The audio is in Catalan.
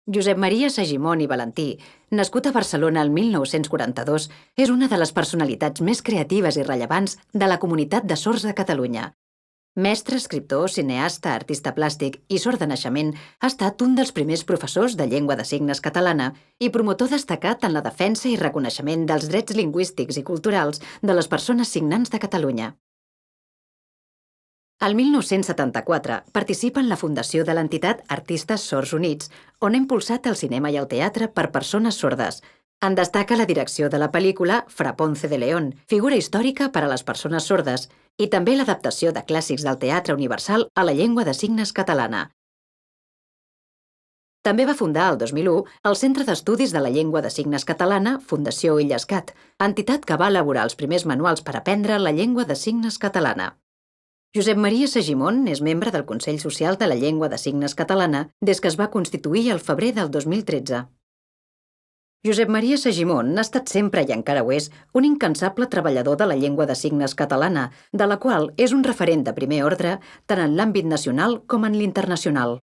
Josep Maria Segimon i Valentí, nascut a Barcelona el 1942, és una de les personalitats més creatives i rellevants de la comunitat de sords de Catalunya. Mestre, escriptor, cineasta, artista plàstic i sord de naixement, ha estat un dels primers professors de llengua de signes catalana i promotor destacat en la defensa i reconeixement dels drets lingüístics i culturals de les persones signants de Catalunya. El 1974 participa en la fundació de l'entitat Artistes Sords Units, on ha impulsat el cinema i el teatre per persones sordes. En destaca la direcció de la pel·lícula Fra Ponce de León, figura històrica per a les persones sordes, i també l'adaptació de clàssics del teatre universal a la llengua de signes catalana. També va fundar el 2001 el Centre d'Estudis de la Llengua de Signes Catalana, Fundació Illescat, entitat que va elaborar els primers manuals per aprendre la llengua de signes catalana. Josep Maria Segimon és membre del Consell Social de la Llengua de Signes Catalana des que es va constituir el febrer del 2013. Josep Maria Segimon ha estat sempre, i encara ho és, un incansable treballador de la llengua de signes catalana, de la qual és un referent de primer ordre tant en l'àmbit nacional com en l'internacional.